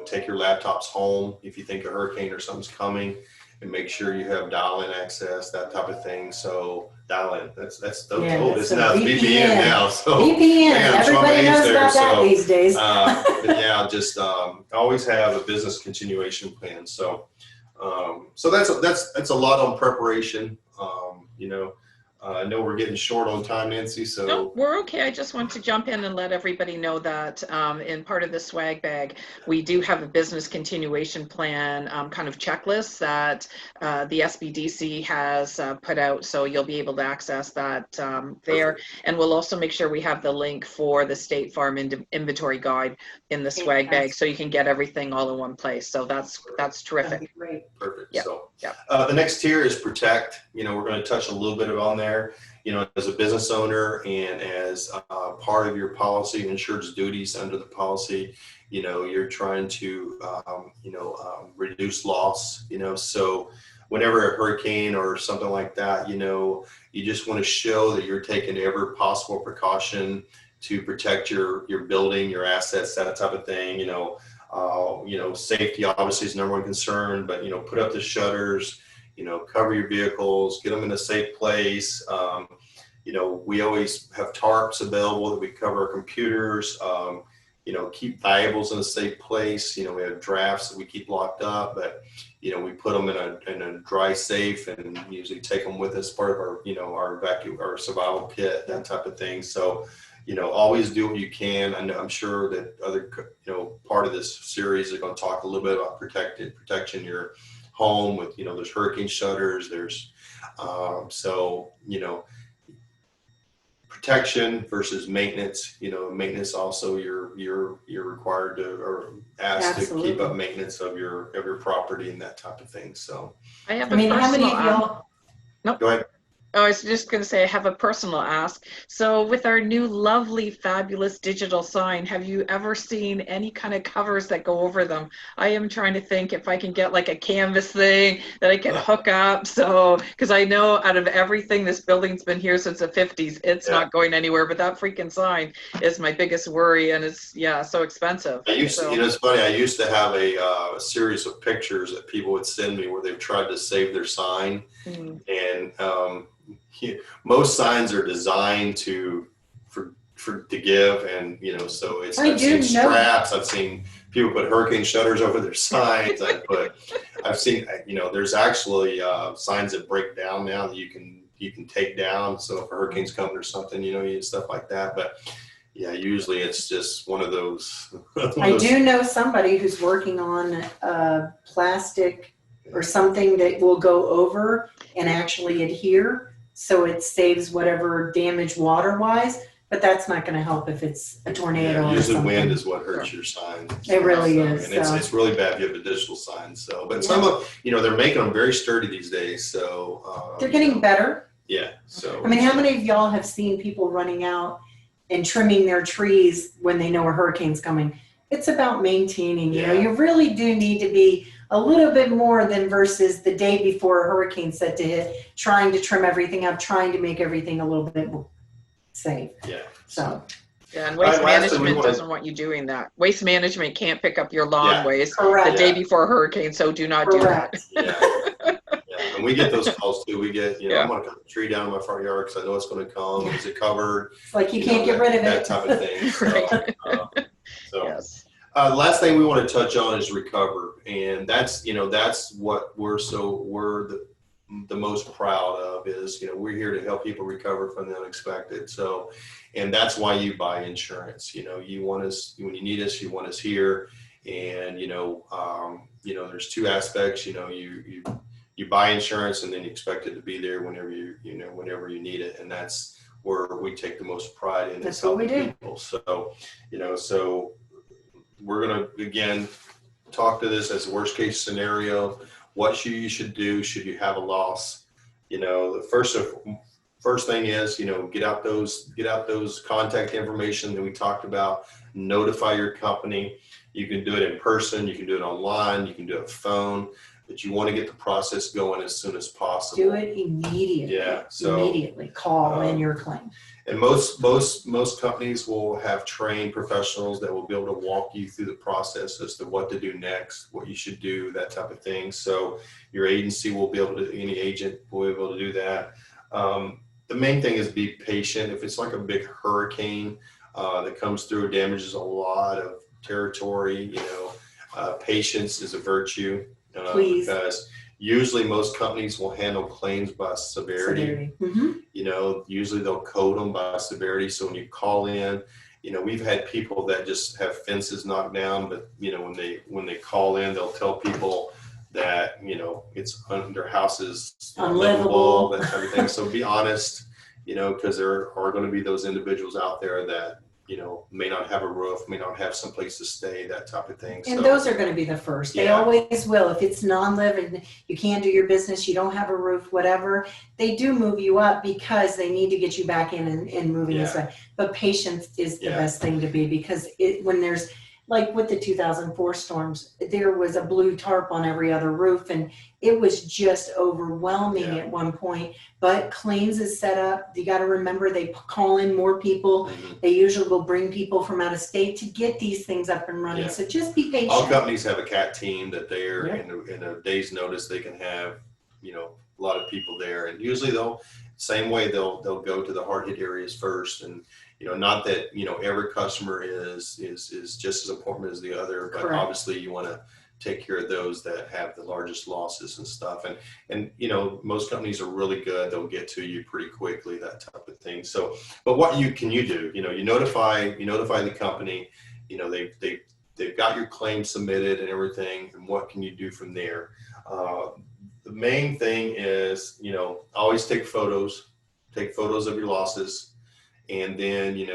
Take your laptops home if you think a hurricane or something's coming, and make sure you have dial-in access, that type of thing. So dial-in, that's it's now VPN now. So VPN, everybody knows about that these days. Just always have a business continuation plan. So that's a lot on preparation. I know we're getting short on time, Nancy, so. No, we're okay. I just want to jump in and let everybody know that in part of the swag bag, we do have a business continuation plan kind of checklist that the SBDC has put out. So you'll be able to access that there. And we'll also make sure we have the link for the State Farm inventory guide in the swag bag, so you can get everything all in one place. So that's terrific. That'd be great. Perfect. Yep. So Yep. The next tier is protect. We're going to touch a little bit on there. As a business owner and as part of your policy, insurance duties under the policy, you're trying to, reduce loss, so whenever a hurricane or something like that, you just want to show that you're taking every possible precaution to protect your building, your assets, that type of thing. Safety obviously is number one concern, but, put up the shutters, cover your vehicles, get them in a safe place. We always have tarps available that we cover our computers, keep valuables in a safe place. We have drafts that we keep locked up, but, we put them in a dry safe and usually take them with us, part of our survival kit, that type of thing. So, always do what you can. I'm sure that other, part of this series are going to talk a little bit about protection your home with, there's hurricane shutters, there's, protection versus maintenance. Maintenance also you're required to or asked Absolutely. to keep up maintenance of your property and that type of thing. So I have I mean, how many of personal y'all? go ahead. Oh, I was just going to say, I have a personal ask. So, with our new lovely, fabulous digital sign, have you ever seen any kind of covers that go over them? I am trying to think if I can get like a canvas thing that I can hook up. So, because I know out of everything, this building's been here since the 50s, it's Yeah. not going anywhere. But that freaking sign is my biggest worry, and it's, yeah, so expensive. I used to, So, you know, it's funny. I used to have a series of pictures that people would send me where they've tried to save their sign, mm, and most signs are designed to give, and so it's I I've do seen know. straps, I've seen people put hurricane shutters over their signs. I've seen there's actually signs that break down now that you can take down. So if a hurricane's coming or something, you need stuff like that. But yeah, usually it's just one of those. I do know somebody who's working on plastic or something that will go over and actually adhere, so it saves whatever damage water-wise, but that's not going to help if it's a tornado Yeah, or usually something. wind is what hurts your sign. It really is. And it's really bad if you have a digital sign. So, but Yeah. some of, they're making them very sturdy these days. So They're getting better. Yeah. So I mean, how many of y'all have seen people running out and trimming their trees when they know a hurricane's coming? It's about maintaining, Yeah. you really do need to be a little bit more than versus the day before a hurricane set to hit, trying to trim everything up, trying to make everything a little bit more safe. Yeah. So, yeah, and waste All right, lastly, we management wanna- doesn't want you doing that. Waste management can't pick up your lawn Yeah. waste correct. the day before a hurricane, so do not do that. Correct. Yeah. Yeah. And we get those calls too. We get, Yeah. I'm going to cut a tree down in my front yard because I know it's going to come. Is it covered? It's like you can't get rid of that it. type of thing. So, Yes. The last thing we want to touch on is recover, and that's what we're the most proud of is we're here to help people recover from the unexpected. So, and that's why you buy insurance. You want us when you need us. You want us here, and there's two aspects. You buy insurance, and then you expect it to be there whenever whenever you need it, and that's where we take the most pride in. That's what we do. People. So, so we're going to, again, talk to this as a worst case scenario. What you should do should you have a loss. The first thing is, get out those contact information that we talked about. Notify your company. You can do it in person. You can do it online. You can do it phone. But you want to get the process going as soon as possible. Do it immediately. Yeah. So immediately call in your claim. And most companies will have trained professionals that will be able to walk you through the process as to what to do next, what you should do, that type of thing. So your agency will be able to, any agent will be able to do that. The main thing is be patient. If it's like a big hurricane that comes through, damages a lot of territory, patience is a virtue. Please. Because usually most companies will handle claims by severity. Mm-hmm. Usually they'll code them by severity. So when you call in, we've had people that just have fences knocked down, but when they call in, they'll tell people that it's their house is unlivable, that type of thing. So be honest, because there are going to be those individuals out there that may not have a roof, may not have some place to stay, that type of thing. And those are going to be the first. They always will. If it's non-live and you can't do your business, you don't have a roof, whatever, they do move you up because they need to get you back in and moving this way. But patience is the best thing to be, because when there's, like with the 2004 storms, there was a blue tarp on every other roof, and it was just overwhelming at one point. But claims is set up. You got to remember, they call in more people. Mm-hmm. They usually will bring people from out of state to get these things up and running. So just be patient. All companies have a CAT team that they're in a day's notice. They can have a lot of people there, and usually they'll go to the hard hit areas first. And not that every customer is just as important as the other, but obviously you want to take care of those that have the largest losses and stuff. And most companies are really good. They'll get to you pretty quickly, that type of thing. So, but what can you do? You notify the company. They've got your claim submitted and everything. And what can you do from there? The main thing is always take photos of your losses. And then,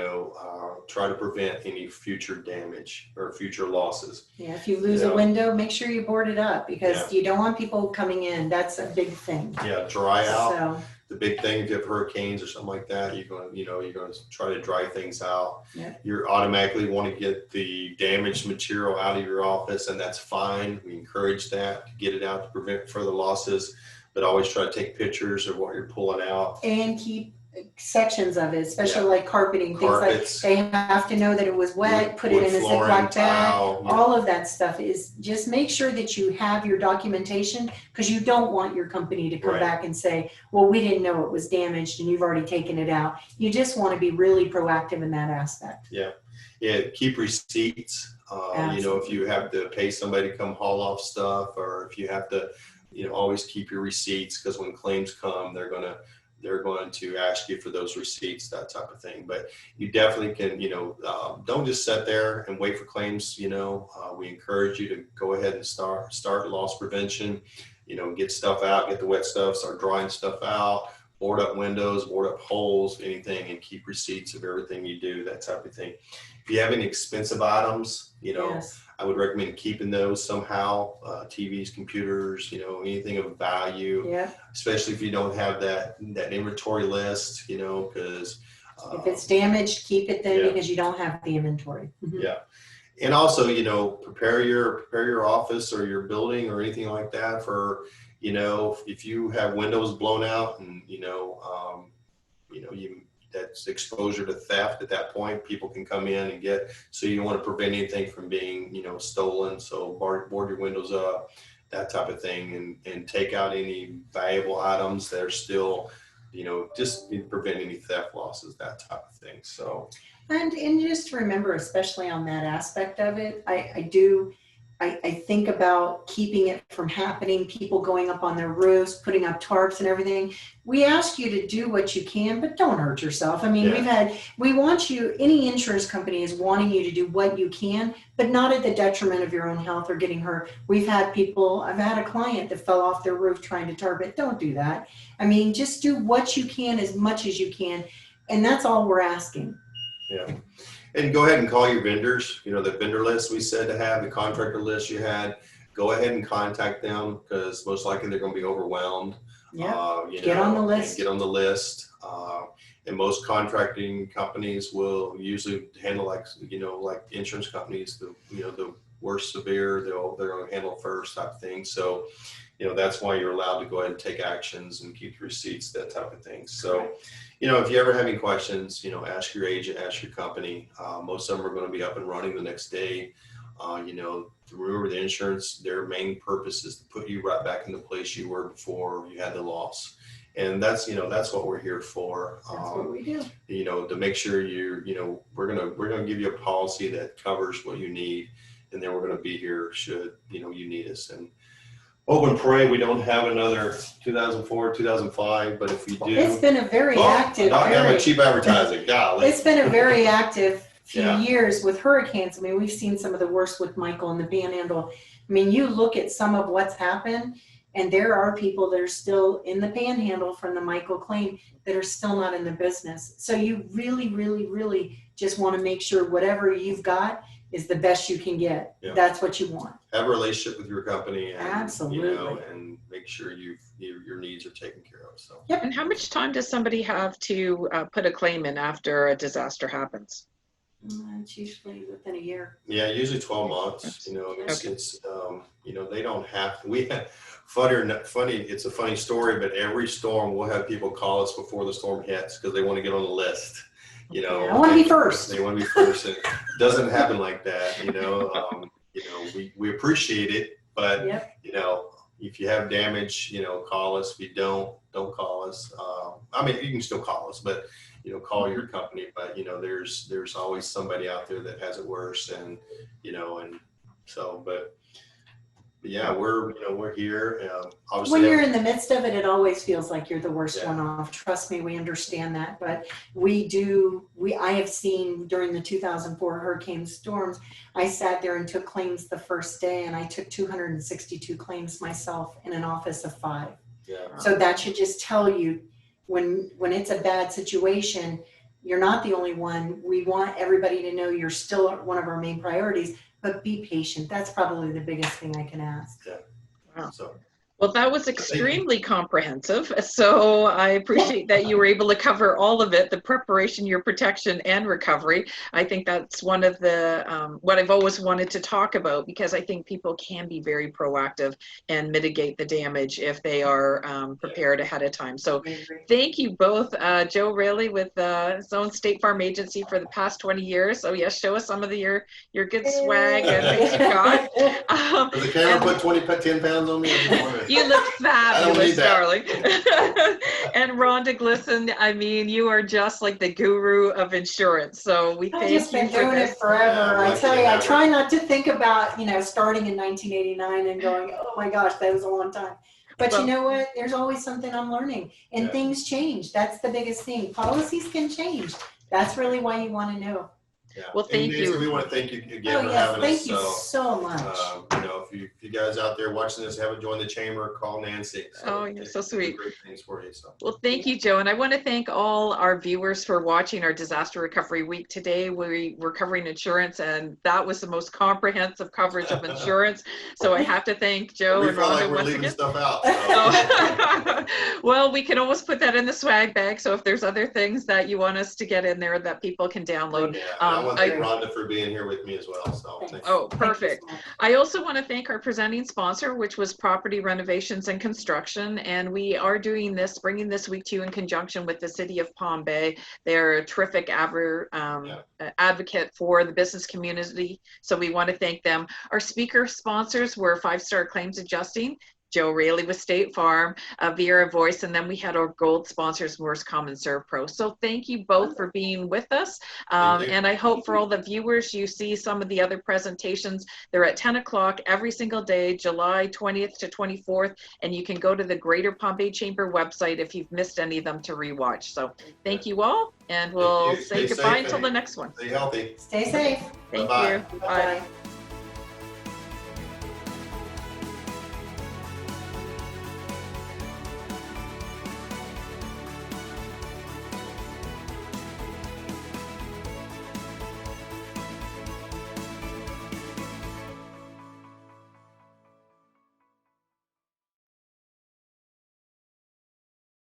try to prevent any future damage or future losses. Yeah, if you lose a window, make sure you board it up, because you don't want people coming in. That's a big thing. Yeah, dry out. the big thing, if you have hurricanes or something like that, you're going to try to dry things out. Yeah. You automatically want to get the damaged material out of your office, and that's fine. We encourage that, to get it out to prevent further losses, but always try to take pictures of what you're pulling out. And keep sections of it, especially Yeah. like carpeting, things Carpets. like they have to know that it was wet, put it Wood in a flooring, Ziploc bag. tile, yeah. All of that stuff is just make sure that you have your documentation, because you don't want your company to come Right. back and say, well, we didn't know it was damaged and you've already taken it out. You just want to be really proactive in that aspect. Yeah, keep receipts. If you have to pay somebody to come haul off stuff, or if you have to, always keep your receipts, because when claims come, they're going to ask you for those receipts, that type of thing. But you definitely can, don't just sit there and wait for claims. We encourage you to go ahead and start loss prevention. Get stuff out, get the wet stuff, start drying stuff out, board up windows, board up holes, anything, and keep receipts of everything you do, that type of thing. If you have any expensive items, Yes. I would recommend keeping those somehow, TVs, computers, anything of value, Yeah. especially if you don't have that inventory list, because If it's damaged, keep it then, yeah. because you don't have the inventory. Mhm. Yeah. And also, prepare your office or your building or anything like that for, if you have windows blown out and, that's exposure to theft at that point. People can come in and so you want to prevent anything from being, stolen. So board your windows up, that type of thing, and take out any valuable items that are still, just prevent any theft losses, that type of thing. So. And just remember, especially on that aspect of it, I think about keeping it from happening, people going up on their roofs, putting up tarps and everything. We ask you to do what you can, but don't hurt yourself. I mean, Yeah. any insurance company is wanting you to do what you can, but not at the detriment of your own health or getting hurt. I've had a client that fell off their roof trying to tarp it. Don't do that. I mean, just do what you can as much as you can. And that's all we're asking. Yeah. And go ahead and call your vendors, the vendor list we said to have, the contractor list you had, go ahead and contact them, because most likely they're going to be overwhelmed. Yeah. Get on the list. Get on the list. And most contracting companies will usually handle like insurance companies, the worst severe, they're going to handle first type of thing. So, that's why you're allowed to go ahead and take actions and keep the receipts, that type of thing. So, if you ever have any questions, ask your agent, ask your company. Most of them are going to be up and running the next day. Remember, the insurance, their main purpose is to put you right back in the place you were before you had the loss. And that's what we're here for. That's what we do. To make sure we're going to give you a policy that covers what you need. And then we're going to be here should, you need us. And hope and pray we don't have another 2004, 2005, but if we do. It's been a very active. Not having cheap advertising, golly. It's been a very active few Yeah. years with hurricanes. I mean, we've seen some of the worst with Michael and the Panhandle. I mean, you look at some of what's happened, and there are people that are still in the Panhandle from the Michael claim that are still not in the business. So you really, really, really just want to make sure whatever you've got is the best you can get. Yeah. That's what you want. Have a relationship with your company, and Absolutely. and make sure your needs are taken care of. So. Yep. And how much time does somebody have to put a claim in after a disaster happens? It's usually within a year. Yeah, usually 12 months. It's they don't have to. We have funny. It's a funny story, but every storm we'll have people call us before the storm hits because they want to get on the list. I want to be first. They want to be first. And it doesn't happen like that. We appreciate it, but Yep. if you have damage, call us. If you don't call us. You can still call us, but call your company. But there's always somebody out there that has it worse, and but yeah, we're here. Obviously, When you're in the midst of it, it always feels like you're the worst Yeah. one off. Trust me, we understand that. But I have seen during the 2004 hurricane storms, I sat there and took claims the first day, and I took 262 claims myself in an office of 5. yeah. So that should just tell you when it's a bad situation, you're not the only one. We want everybody to know you're still one of our main priorities, but be patient. That's probably the biggest thing I can ask. Wow. So Well, that was extremely comprehensive. So I appreciate that you were able to cover all of it, the preparation, your protection, and recovery. I think that's one of the, what I've always wanted to talk about, because I think people can be very proactive and mitigate the damage if they are prepared ahead of time. So thank you both, Joe Raley with Zone State Farm Agency for the past 20 years. So yes, show us some of your good swag and things you've got. Does the camera put 10 pounds on me? You look fabulous, darling. that. And Rhonda Glisson, I mean, you are just like the guru of insurance. So we I've thank just you been for doing this. it forever. Yeah, I tell you, I lucky to try not to think about, starting in 1989 and going, oh my gosh, that was a long time. But Well, you know what? There's always something I'm learning, and Yeah. things change. That's the biggest thing. Policies can change. That's really why you want to know. Yeah. Well, thank and Nancy, you. we want to thank you again Oh for yes, having thank us. you so much. If you guys out there watching this haven't joined the chamber, call Nancy. Oh, you're so sweet. Great things for you. So. Well, thank you, Joe. And I want to thank all our viewers for watching our Disaster Recovery Week today. We're covering insurance, and that was the most comprehensive coverage of insurance. So I have to thank Joe We and felt Rhonda like we're once leaving again. stuff out. Oh. Well, we can always put that in the swag bag. So if there's other things that you want us to get in there that people can download. Yeah, I want to thank Rhonda for being here with me as well. So Oh, perfect. I also want to thank our presenting sponsor, which was Property Renovations and Construction. And we are doing this, bringing this week to you in conjunction with the City of Palm Bay. They're a terrific advocate for the business community. So we want to thank them. Our speaker sponsors were 5 Star Claims Adjusting, Joe Raley with State Farm, Viera Voice, and then we had our gold sponsors, Worst Common Serve Pro. So thank you both for being with us. And I hope for all the viewers, you see some of the other presentations. They're at 10 o'clock every single day, July 20th to 24th, and you can go to the Greater Palm Bay Chamber website if you've missed any of them to rewatch. So thank you all, and we'll say goodbye until the next one. Stay healthy. Stay safe. Thank Bye-bye. you. Bye.